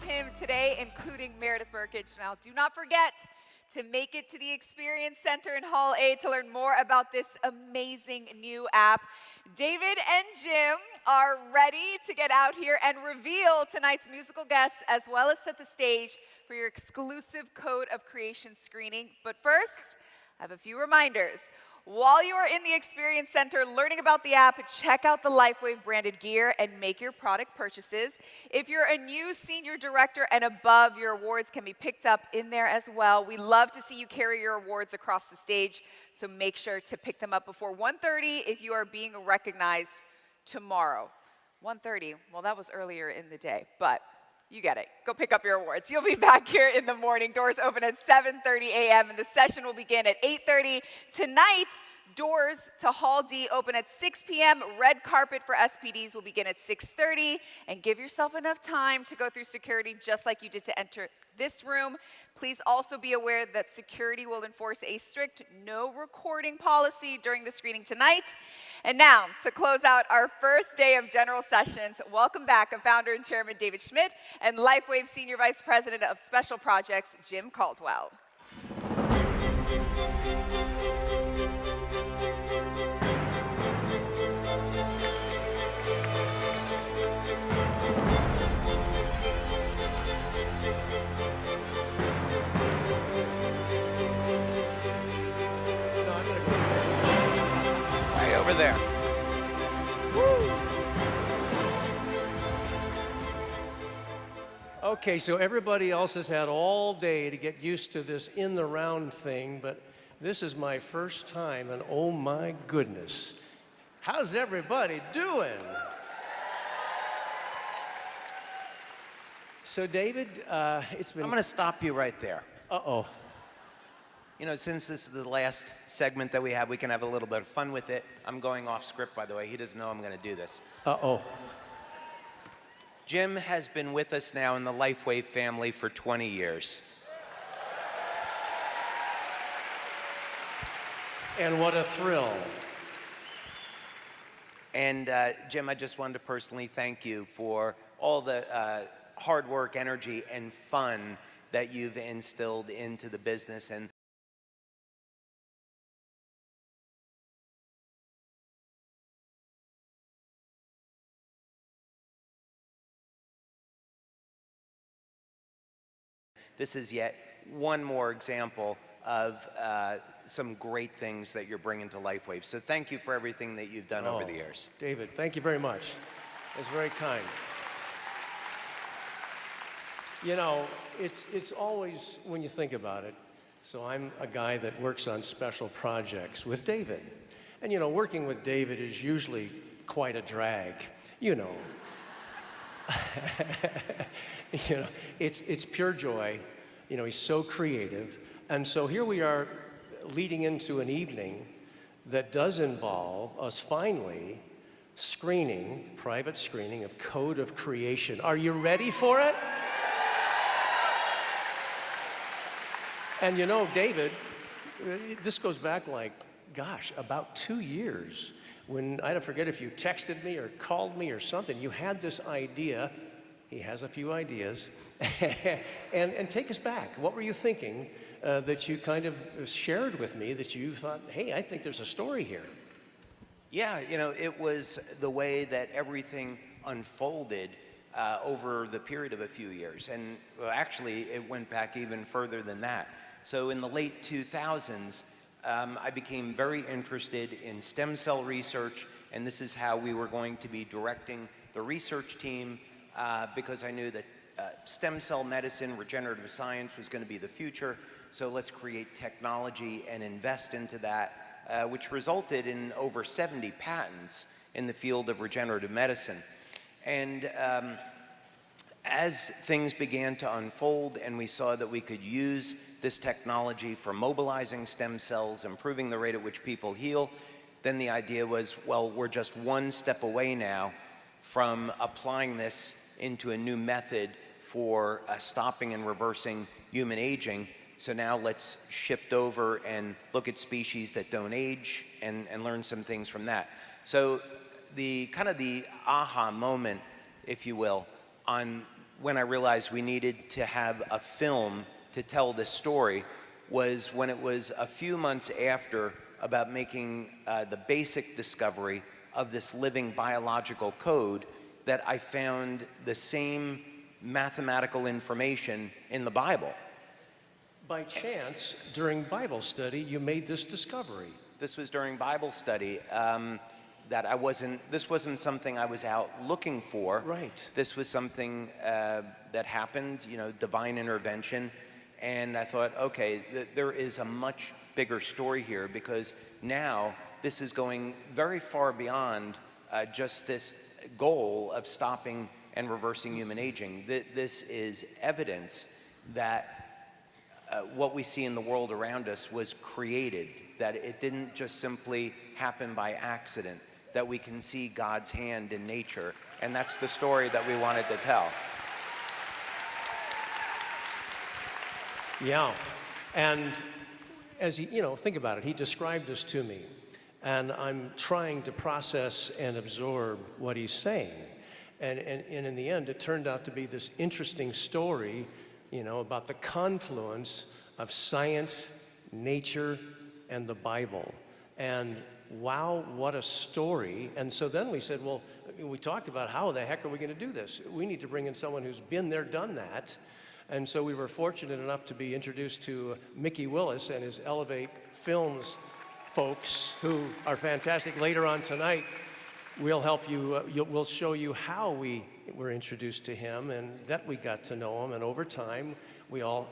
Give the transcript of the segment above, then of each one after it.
him today, including Meredith Burkage. Now, do not forget to make it to the Experience Center in Hall A to learn more about this amazing new app. David and Jim are ready to get out here and reveal tonight's musical guests, as well as set the stage for your exclusive Code of Creation screening. But first, I have a few reminders. While you are in the Experience Center learning about the app, check out the LIFEWAVE branded gear and make your product purchases. If you're a new senior director and above, your awards can be picked up in there as well. We love to see you carry your awards across the stage, so make sure to pick them up before 1:30 if you are being recognized tomorrow. 1:30, well, that was earlier in the day, but you get it. Go pick up your awards. You'll be back here in the morning. Doors open at 7:30 a.m. and the session will begin at 8:30. Tonight, doors to Hall D open at 6 p.m. Red carpet for SPDs will begin at 6:30. And give yourself enough time to go through security just like you did to enter this room. Please also be aware that security will enforce a strict no recording policy during the screening tonight. And now, to close out our first day of general sessions, welcome back founder and chairman David Schmidt and LIFEWAVE Senior Vice President of Special Projects, Jim Caldwell. Over there. Woo. Okay, so everybody else has had all day to get used to this in the round thing, but this is my first time, and oh my goodness, how's everybody doing? So David, it's been... I'm going to stop you right there. Uh-oh. You know, since this is the last segment that we have, we can have a little bit of fun with it. I'm going off script, by the way. He doesn't know I'm going to do this. Uh-oh. Jim has been with us now in the LIFEWAVE family for 20 years. And what a thrill. And Jim, I just wanted to personally thank you for all the hard work, energy, and fun that you've instilled into the business. And this is yet one more example of some great things that you're bringing to LIFEWAVE. So thank you for everything that you've done over the years. David, thank you very much. It's very kind. You know, it's always, when you think about it, so I'm a guy that works on special projects with David. And you know, working with David is usually quite a drag, you know. You know, it's pure joy. You know, he's so creative. And so here we are leading into an evening that does involve us finally screening, private screening of Code of Creation. Are you ready for it? And you know, David, this goes back like, gosh, about 2 years. When, I don't forget if you texted me or called me or something, you had this idea. He has a few ideas. and take us back. What were you thinking that you kind of shared with me that you thought, hey, I think there's a story here? Yeah, you know, it was the way that everything unfolded over the period of a few years. And well, actually, it went back even further than that. So in the late 2000s, I became very interested in stem cell research, and this is how we were going to be directing the research team because I knew that stem cell medicine, regenerative science was going to be the future. So let's create technology and invest into that, which resulted in over 70 patents in the field of regenerative medicine. And as things began to unfold and we saw that we could use this technology for mobilizing stem cells, improving the rate at which people heal, then the idea was, well, we're just one step away now from applying this into a new method for stopping and reversing human aging. So now let's shift over and look at species that don't age and learn some things from that. So the kind of the aha moment, if you will, on when I realized we needed to have a film to tell this story was when it was a few months after about making the basic discovery of this living biological code that I found the same mathematical information in the Bible. By chance, during Bible study, you made this discovery. This was during Bible study that this wasn't something I was out looking for. Right. This was something that happened, divine intervention. And I thought, okay, there is a much bigger story here, because now this is going very far beyond just this goal of stopping and reversing human aging. This is evidence that what we see in the world around us was created, that it didn't just simply happen by accident, that we can see God's hand in nature. And that's the story that we wanted to tell. Yeah, and as he, think about it, he described this to me, and I'm trying to process and absorb what he's saying. And in the end, it turned out to be this interesting story, about the confluence of science, nature, and the Bible. And wow, what a story. And so then we said, well, we talked about how the heck are we going to do this? We need to bring in someone who's been there, done that. And so we were fortunate enough to be introduced to Mickey Willis and his Elevate Films folks, who are fantastic. Later on tonight, we'll help you, we'll show you how we were introduced to him and that we got to know him. And over time, we all,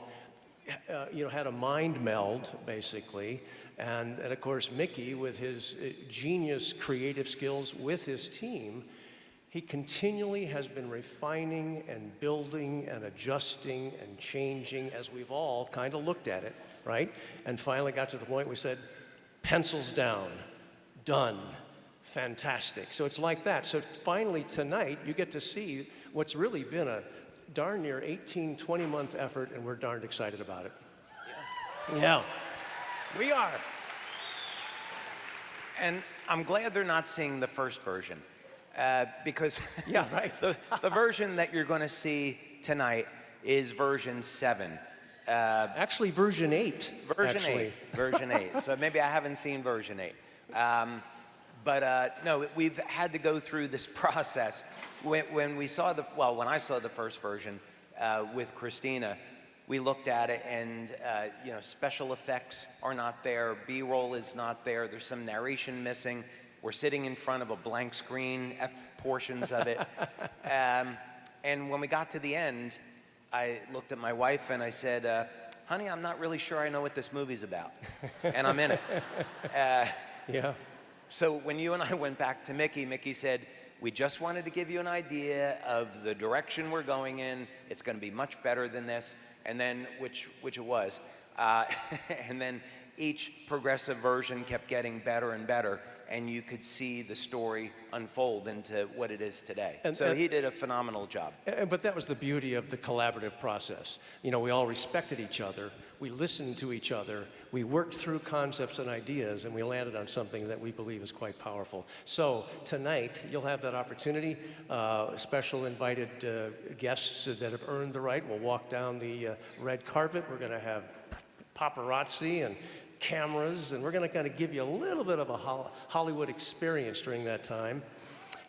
had a mind meld, basically. And of course, Mickey, with his genius creative skills with his team, he continually has been refining and building and adjusting and changing as we've all kind of looked at it, right? And finally got to the point we said, pencils down, done, fantastic. So it's like that. So finally tonight, you get to see what's really been a darn near 18, 20-month effort, and we're darned excited about it. Yeah, we are. And I'm glad they're not seeing the first version. Because yeah, right. the version that you're going to see tonight is version 7. Actually, version 8. Version 8. So maybe I haven't seen version 8. But no, we've had to go through this process. When I saw the first version with Christina, we looked at it and, special effects are not there. B-roll is not there. There's some narration missing. We're sitting in front of a blank screen at portions of it. And when we got to the end, I looked at my wife and I said, honey, I'm not really sure I know what this movie's about. And I'm in it. Yeah. So when you and I went back to Mickey said, we just wanted to give you an idea of the direction we're going in. It's going to be much better than this. And then, which it was. And then each progressive version kept getting better and better. And you could see the story unfold into what it is today. So he did a phenomenal job. But that was the beauty of the collaborative process. We all respected each other. We listened to each other. We worked through concepts and ideas, and we landed on something that we believe is quite powerful. So tonight, you'll have that opportunity. Special invited guests that have earned the right will walk down the red carpet. We're going to have paparazzi and cameras, and we're going to kind of give you a little bit of a Hollywood experience during that time.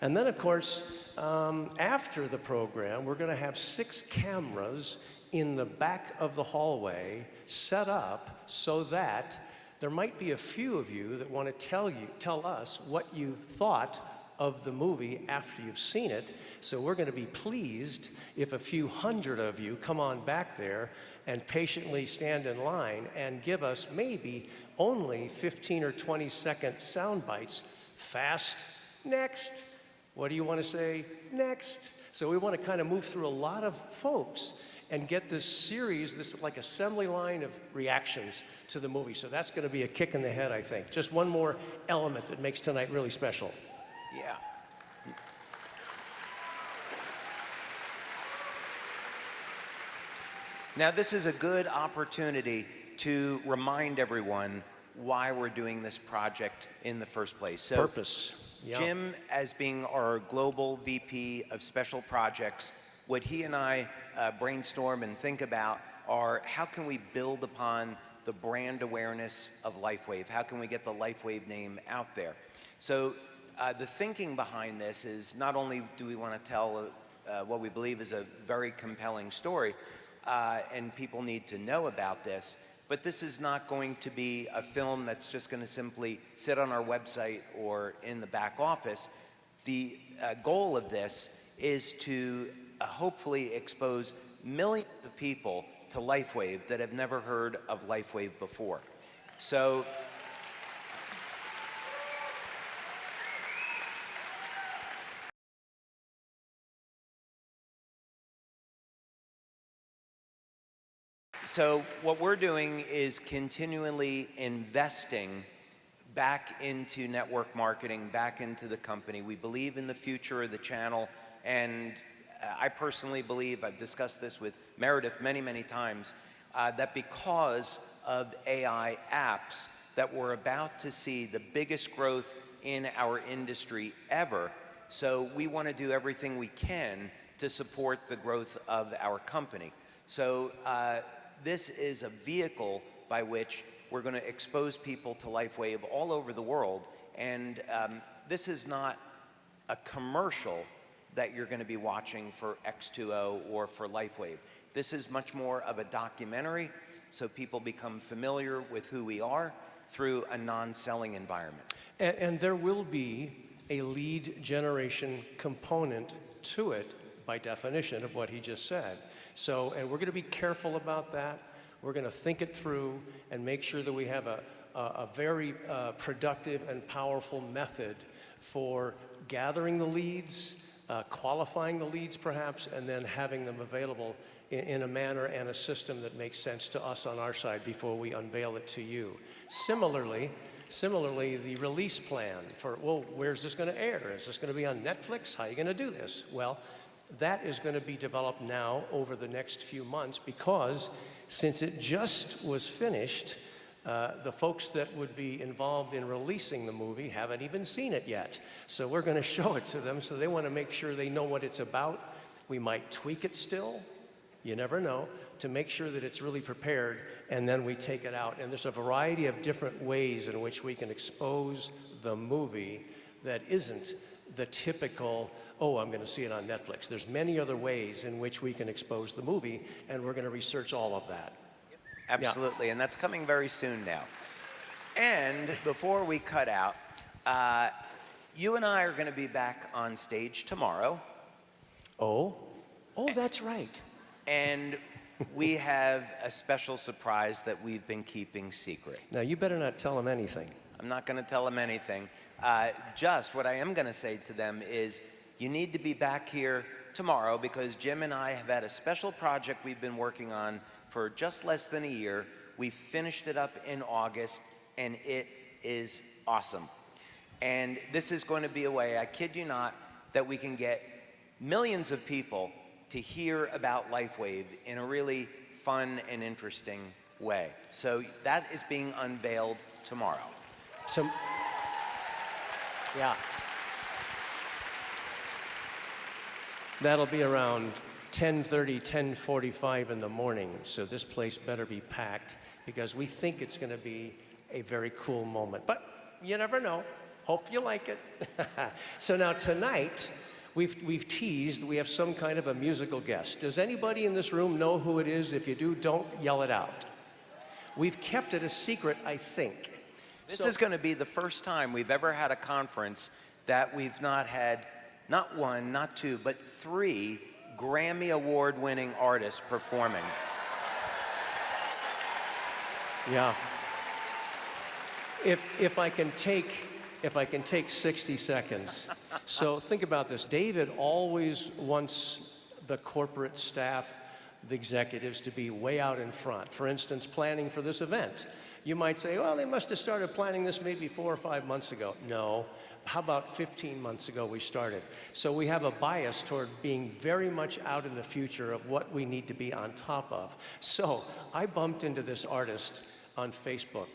And then, of course, after the program, we're going to have 6 cameras in the back of the hallway set up so that there might be a few of you that want to tell us what you thought of the movie after you've seen it. So we're going to be pleased if a few hundred of you come on back there and patiently stand in line and give us maybe only 15 or 20-second sound bites. Fast, next. What do you want to say? Next. So we want to kind of move through a lot of folks and get this series, this like assembly line of reactions to the movie. So that's going to be a kick in the head, I think. Just one more element that makes tonight really special. Yeah. Now, this is a good opportunity to remind everyone why we're doing this project in the first place. So, purpose. Yeah. Jim, as being our global VP of Special Projects, what he and I brainstorm and think about are how can we build upon the brand awareness of LifeWave? How can we get the LifeWave name out there? So the thinking behind this is not only do we want to tell what we believe is a very compelling story, and people need to know about this, but this is not going to be a film that's just going to simply sit on our website or in the back office. The goal of this is to hopefully expose millions of people to LifeWave that have never heard of LifeWave before. So what we're doing is continually investing back into network marketing, back into the company. We believe in the future of the channel, and I personally believe, I've discussed this with Meredith many, many times, that because of AI apps, that we're about to see the biggest growth in our industry ever. So we want to do everything we can to support the growth of our company. So this is a vehicle by which we're going to expose people to LifeWave all over the world. And this is not a commercial that you're going to be watching for X2O or for LifeWave. This is much more of a documentary, so people become familiar with who we are through a non-selling environment. And there will be a lead generation component to it by definition of what he just said. So, and we're going to be careful about that. We're going to think it through and make sure that we have a very productive and powerful method for gathering the leads, qualifying the leads perhaps, and then having them available in a manner and a system that makes sense to us on our side before we unveil it to you. Similarly, the release plan for, well, where's this going to air? Is this going to be on Netflix? How are you going to do this? Well, that is going to be developed now over the next few months, because since it just was finished, the folks that would be involved in releasing the movie haven't even seen it yet. So we're going to show it to them, so they want to make sure they know what it's about. We might tweak it still, you never know, to make sure that it's really prepared, and then we take it out. And there's a variety of different ways in which we can expose the movie that isn't the typical, oh, I'm going to see it on Netflix. There's many other ways in which we can expose the movie, and we're going to research all of that. Absolutely, yeah. And that's coming very soon now. And before we cut out, you and I are going to be back on stage tomorrow. Oh, that's right. And we have a special surprise that we've been keeping secret. Now, you better not tell them anything. I'm not going to tell them anything. Just what I am going to say to them is, you need to be back here tomorrow, because Jim and I have had a special project we've been working on for just less than a year. We finished it up in August, and it is awesome. And this is going to be a way, I kid you not, that we can get millions of people to hear about LifeWave in a really fun and interesting way. So that is being unveiled tomorrow. Yeah. That'll be around 10:30, 10:45 in the morning, so this place better be packed, because we think it's going to be a very cool moment. But you never know. Hope you like it. So now tonight, we've teased we have some kind of a musical guest. Does anybody in this room know who it is? If you do, don't yell it out. We've kept it a secret, I think. This is going to be the first time we've ever had a conference that we've not had not one, not two, but 3 Grammy Award-winning artists performing. Yeah. If I can take 60 seconds. So think about this. David always wants the corporate staff, the executives, to be way out in front. For instance, planning for this event. You might say, well, they must have started planning this maybe 4 or 5 months ago. No. How about 15 months ago we started? So we have a bias toward being very much out in the future of what we need to be on top of. So I bumped into this artist on Facebook,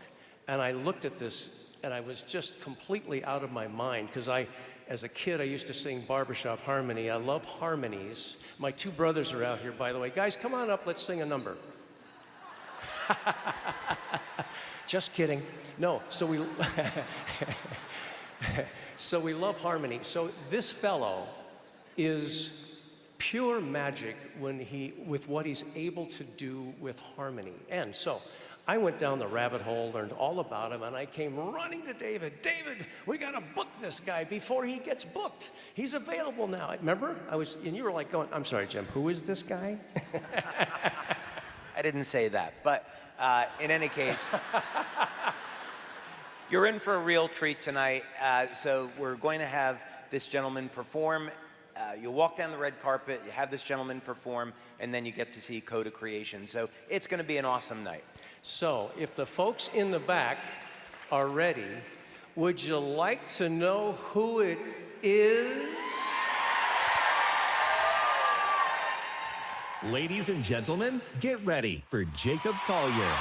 and I looked at this, and I was just completely out of my mind, because I as a kid, I used to sing barbershop harmony. I love harmonies. My two brothers are out here, by the way. Guys, come on up, let's sing a number. Just kidding. No, so we love harmony. So this fellow is pure magic with what he's able to do with harmony. And so I went down the rabbit hole, learned all about him, and I came running to David. David, we gotta book this guy before he gets booked. He's available now. Remember? And you were like going, I'm sorry, Jim, who is this guy? I didn't say that, but in any case, you're in for a real treat tonight. So we're going to have this gentleman perform. You walk down the red carpet, you have this gentleman perform, and then you get to see Code of Creation. So it's going to be an awesome night. So if the folks in the back are ready, would you like to know who it is? Ladies and gentlemen, get ready for Jacob Collier.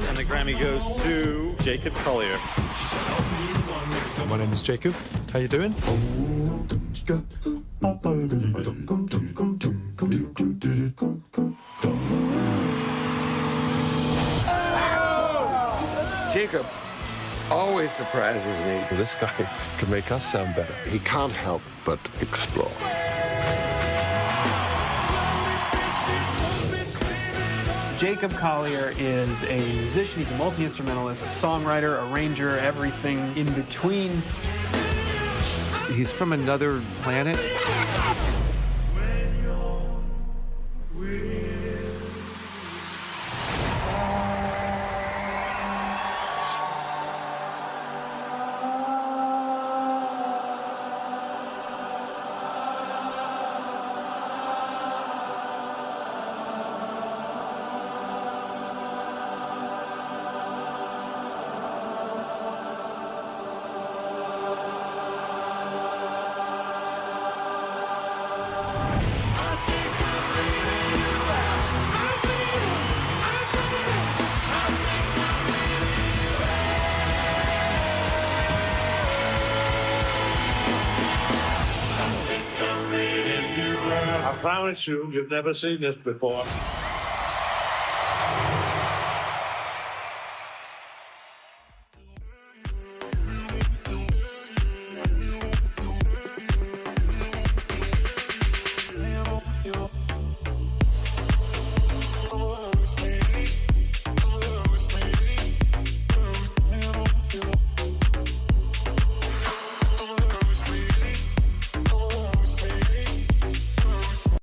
And the Grammy goes to Jacob Collier. My name is Jacob. How you doing? Jacob always surprises me. This guy can make us sound better. He can't help but explore. Jacob Collier is a musician, he's a multi-instrumentalist, songwriter, arranger, everything in between. He's from another planet. I promise you've never seen this before.